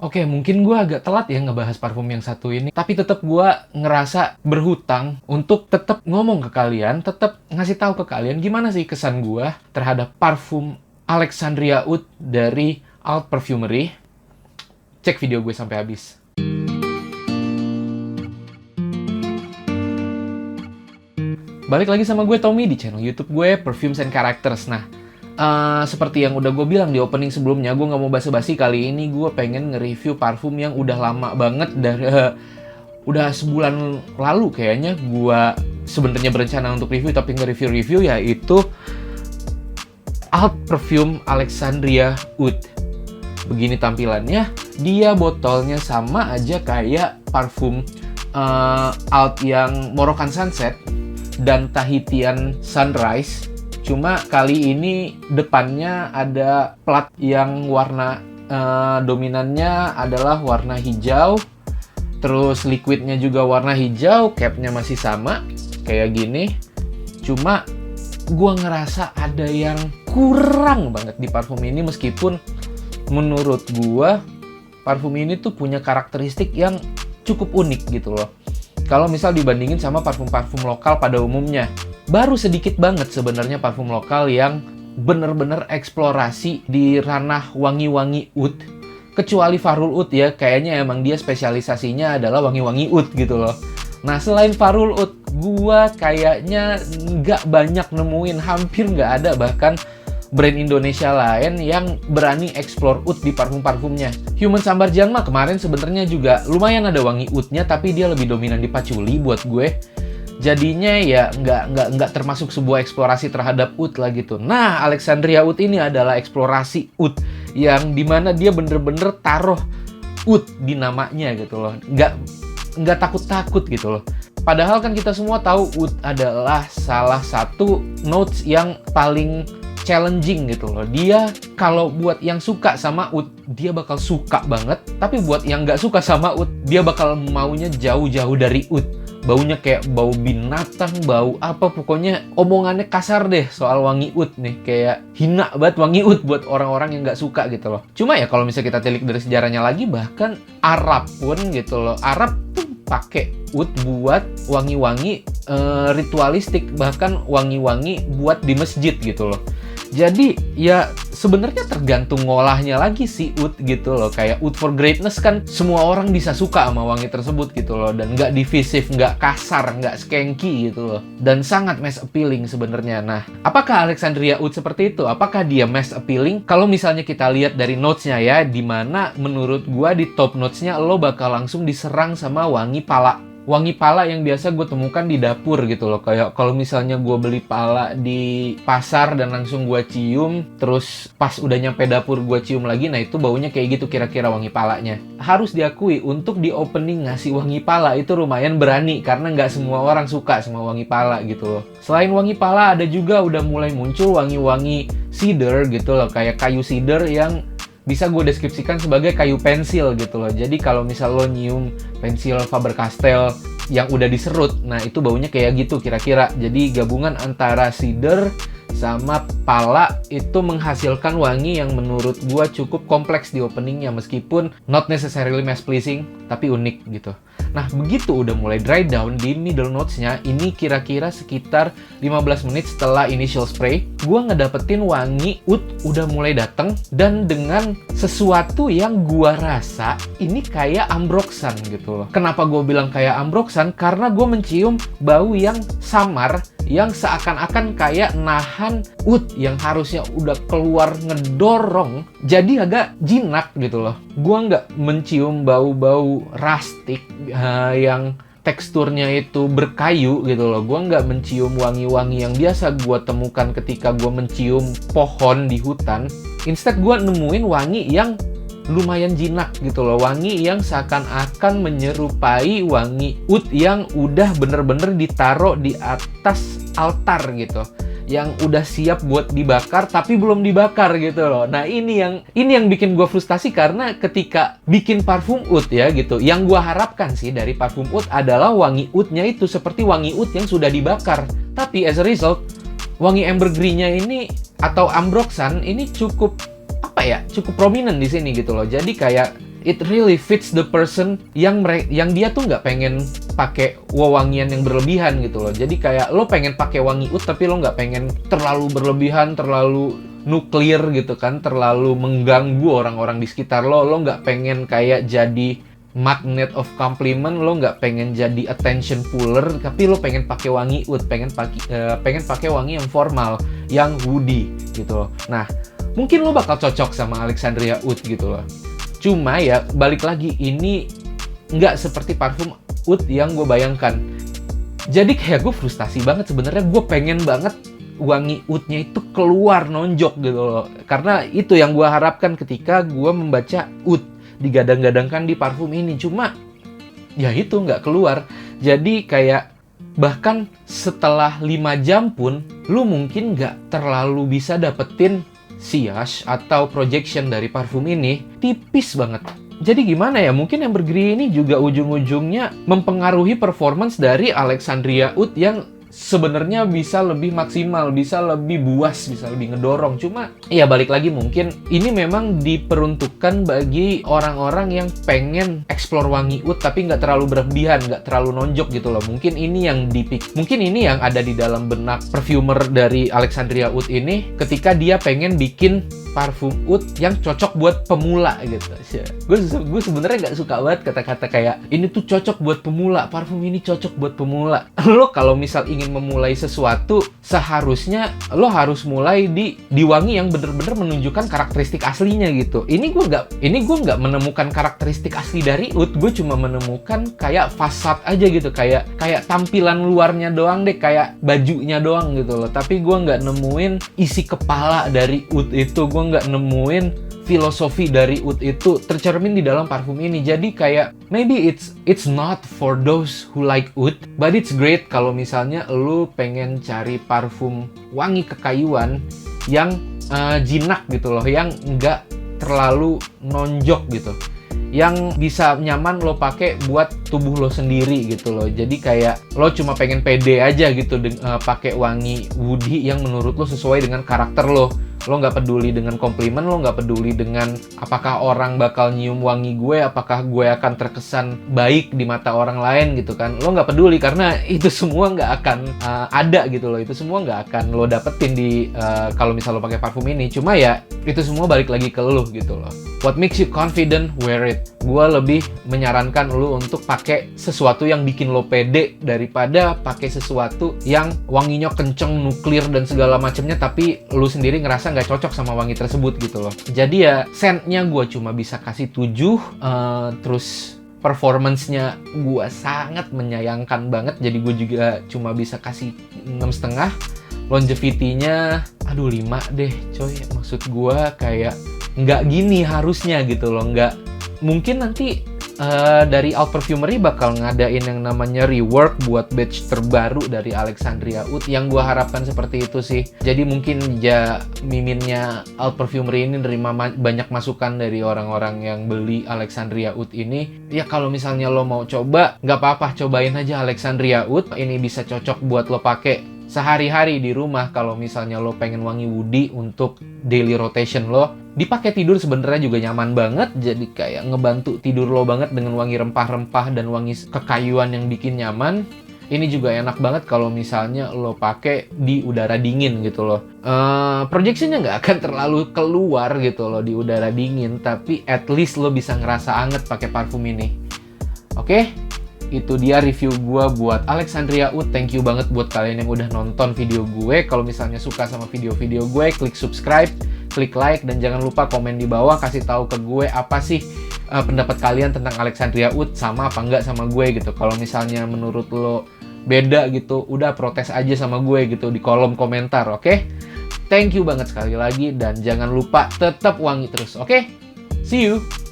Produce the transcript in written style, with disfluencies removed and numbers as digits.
Oke, mungkin gue agak telat ya ngebahas parfum yang satu ini. Tapi tetap gue ngerasa berhutang untuk tetap ngomong ke kalian, tetap ngasih tahu ke kalian gimana sih kesan gue terhadap parfum Alexandria Oud dari Alt Perfumery. Cek video gue sampai habis. Balik lagi sama gue Tommy di channel YouTube gue Perfumes and Characters. Nah, seperti yang udah gue bilang di opening sebelumnya, gue nggak mau basa-basi. Kali ini gue pengen nge-review parfum yang udah lama banget, dari udah sebulan lalu kayaknya gue sebenarnya berencana untuk review, tapi nge-review, yaitu Alt Perfume Alexandria Oud. Begini tampilannya, dia botolnya sama aja kayak parfum Alt yang Moroccan Sunset dan Tahitian Sunrise. Cuma kali ini depannya ada plat yang warna dominannya adalah warna hijau. Terus liquidnya juga warna hijau, capnya masih sama kayak gini. Cuma gua ngerasa ada yang kurang banget di parfum ini, meskipun menurut gua parfum ini tuh punya karakteristik yang cukup unik gitu loh. Kalau misal dibandingin sama parfum-parfum lokal pada umumnya, baru sedikit banget sebenarnya parfum lokal yang bener-bener eksplorasi di ranah wangi-wangi oud. Kecuali Farul Oud ya, kayaknya emang dia spesialisasinya adalah wangi-wangi oud gitu loh. Nah, selain Farul Oud, gua kayaknya nggak banyak nemuin, hampir nggak ada bahkan brand Indonesia lain yang berani explore oud di parfum-parfumnya. Human Sambar Jang mah kemarin sebenarnya juga lumayan ada wangi oudnya, tapi dia lebih dominan di patchouli buat gue. Jadinya ya nggak termasuk sebuah eksplorasi terhadap oud lah gitu. Nah, Alexandria Oud ini adalah eksplorasi oud yang dimana dia bener-bener taruh oud di namanya gitu loh. Nggak takut-takut gitu loh. Padahal kan kita semua tahu oud adalah salah satu notes yang paling challenging gitu loh. Dia kalau buat yang suka sama oud, dia bakal suka banget. Tapi buat yang nggak suka sama oud, dia bakal maunya jauh-jauh dari oud. Baunya kayak bau binatang, bau apa, pokoknya omongannya kasar deh soal wangi oud nih. Kayak hina banget wangi oud buat orang-orang yang nggak suka gitu loh. Cuma ya kalau misalnya kita telik dari sejarahnya lagi, bahkan Arab pun gitu loh. Arab tuh pakai oud buat wangi-wangi ritualistik, bahkan wangi-wangi buat di masjid gitu loh. Jadi ya sebenarnya tergantung ngolahnya lagi sih oud gitu loh. Kayak oud for greatness kan semua orang bisa suka sama wangi tersebut gitu loh. Dan nggak divisive, nggak kasar, nggak skanky gitu loh. Dan sangat mass appealing sebenarnya. Nah, apakah Alexandria Oud seperti itu? Apakah dia mass appealing? Kalau misalnya kita lihat dari notesnya ya, dimana menurut gua di top notesnya lo bakal langsung diserang sama wangi pala. Wangi pala yang biasa gue temukan di dapur gitu loh. Kayak kalau misalnya gue beli pala di pasar dan langsung gue cium, terus pas udah nyampe dapur gue cium lagi, nah itu baunya kayak gitu kira-kira wangi palanya. Harus diakui, untuk di opening ngasih wangi pala itu lumayan berani, karena nggak semua orang suka sama wangi pala gitu loh. Selain wangi pala, ada juga udah mulai muncul wangi-wangi cedar gitu loh. Kayak kayu cedar yang bisa gue deskripsikan sebagai kayu pensil gitu loh. Jadi kalau misal lo nyium pensil Faber-Castell yang udah diserut, nah itu baunya kayak gitu kira-kira. Jadi gabungan antara cedar sama pala itu menghasilkan wangi yang menurut gue cukup kompleks di openingnya, meskipun not necessarily mass pleasing, tapi unik gitu. Nah, begitu udah mulai dry down di middle notes-nya, ini kira-kira sekitar 15 menit setelah initial spray, gue ngedapetin wangi oud udah mulai dateng, dan dengan sesuatu yang gue rasa ini kayak ambroxan gitu loh. Kenapa gue bilang kayak ambroxan? Karena gue mencium bau yang samar, yang seakan-akan kayak nahan oud yang harusnya udah keluar ngedorong, jadi agak jinak gitu loh. Gua nggak mencium bau-bau rustic yang teksturnya itu berkayu gitu loh. Gua nggak mencium wangi-wangi yang biasa gua temukan ketika gua mencium pohon di hutan. Instead gua nemuin wangi yang lumayan jinak gitu loh. Wangi yang seakan-akan menyerupai wangi oud yang udah bener-bener ditaruh di atas altar gitu, yang udah siap buat dibakar tapi belum dibakar gitu loh. Nah, ini yang bikin gue frustasi, karena ketika bikin parfum oud ya gitu, yang gue harapkan sih dari parfum oud adalah wangi oudnya itu seperti wangi oud yang sudah dibakar. Tapi as a result, wangi ambergris-nya ini atau ambroxan ini cukup prominent di sini gitu loh. Jadi kayak it really fits the person yang dia tuh nggak pengen pakai wewangian yang berlebihan gitu loh. Jadi kayak lo pengen pakai wangi oud tapi lo nggak pengen terlalu berlebihan, terlalu nuklir gitu kan, terlalu mengganggu orang-orang di sekitar lo. Lo nggak pengen kayak jadi magnet of compliment, lo nggak pengen jadi attention puller, tapi lo pengen pakai wangi oud, pengen pakai wangi yang formal, yang woody gitu loh. Nah, mungkin lo bakal cocok sama Alexandria Oud gitu loh. Cuma ya, balik lagi, ini nggak seperti parfum oud yang gue bayangkan. Jadi kayak gue frustasi banget sebenarnya. Gue pengen banget wangi oudnya itu keluar, nonjok gitu loh. Karena itu yang gue harapkan ketika gue membaca oud digadang-gadangkan di parfum ini. Cuma ya itu nggak keluar. Jadi kayak bahkan setelah 5 jam pun lu mungkin nggak terlalu bisa dapetin sillage atau projection dari parfum ini. Tipis banget. Jadi gimana ya, mungkin yang bergeri ini juga ujung-ujungnya mempengaruhi performance dari Alexandria Oud yang sebenarnya bisa lebih maksimal, bisa lebih buas, bisa lebih ngedorong. Cuma ya balik lagi, mungkin ini memang diperuntukkan bagi orang-orang yang pengen explore wangi oud tapi nggak terlalu berlebihan, nggak terlalu nonjok gitu loh. Mungkin ini yang ada di dalam benak perfumer dari Alexandria Oud ini ketika dia pengen bikin parfum oud yang cocok buat pemula gitu. Gue sebenarnya nggak suka banget kata-kata kayak ini tuh cocok buat pemula, parfum ini cocok buat pemula. Lo kalau misal ingin memulai sesuatu, seharusnya lo harus mulai di wangi yang bener-bener menunjukkan karakteristik aslinya gitu. Ini gue nggak menemukan karakteristik asli dari oud. Gue cuma menemukan kayak fasad aja gitu, kayak tampilan luarnya doang deh, kayak bajunya doang gitu loh. Tapi gue nggak nemuin isi kepala dari oud itu. Gue nggak nemuin filosofi dari oud itu tercermin di dalam parfum ini. Jadi kayak maybe it's not for those who like oud, but it's great kalau misalnya lu pengen cari parfum wangi kekayuan yang jinak gitu loh, yang nggak terlalu nonjok gitu, yang bisa nyaman lo pakai buat tubuh lo sendiri gitu loh. Jadi kayak lo cuma pengen pede aja gitu pakai wangi woody yang menurut lo sesuai dengan karakter lo. Lo nggak peduli dengan komplimen, lo nggak peduli dengan apakah orang bakal nyium wangi gue, apakah gue akan terkesan baik di mata orang lain gitu kan. Lo nggak peduli karena itu semua nggak akan ada gitu loh. Itu semua nggak akan lo dapetin di kalau misal lo pakai parfum ini. Cuma ya itu semua balik lagi ke lo gitu loh. What makes you confident, wear it. Gue lebih menyarankan lo untuk pakai sesuatu yang bikin lo pede daripada pakai sesuatu yang wanginya kenceng, nuklir dan segala macamnya, tapi lo sendiri ngerasa nggak cocok sama wangi tersebut gitu loh. Jadi ya scentnya gue cuma bisa kasih 7. Terus performance-nya gue sangat menyayangkan banget. Jadi gue juga cuma bisa kasih 6,5. Longevity-nya 5 deh coy. Maksud gue kayak nggak gini harusnya gitu loh. Nggak, mungkin nanti dari Out Perfumery bakal ngadain yang namanya rework buat batch terbaru dari Alexandria Oud, yang gue harapkan seperti itu sih. Jadi mungkin ya miminnya Out Perfumery ini nerima banyak masukan dari orang-orang yang beli Alexandria Oud ini. Ya kalau misalnya lo mau coba, nggak apa-apa, cobain aja Alexandria Oud. Ini bisa cocok buat lo pakai sehari-hari di rumah. Kalau misalnya lo pengen wangi woody untuk daily rotation lo, dipakai tidur sebenarnya juga nyaman banget. Jadi kayak ngebantu tidur lo banget dengan wangi rempah-rempah dan wangi kekayuan yang bikin nyaman. Ini juga enak banget kalau misalnya lo pakai di udara dingin gitu loh. Projectionnya nggak akan terlalu keluar gitu loh di udara dingin, tapi at least lo bisa ngerasa anget pakai parfum ini. Oke? Itu dia review gue buat Alexandria Oud. Thank you banget buat kalian yang udah nonton video gue. Kalau misalnya suka sama video-video gue, klik subscribe, klik like, dan jangan lupa komen di bawah kasih tahu ke gue apa sih pendapat kalian tentang Alexandria Oud, sama apa enggak sama gue gitu. Kalau misalnya menurut lo beda gitu, udah protes aja sama gue gitu di kolom komentar, oke? Thank you banget sekali lagi, dan jangan lupa tetap wangi terus, oke? See you!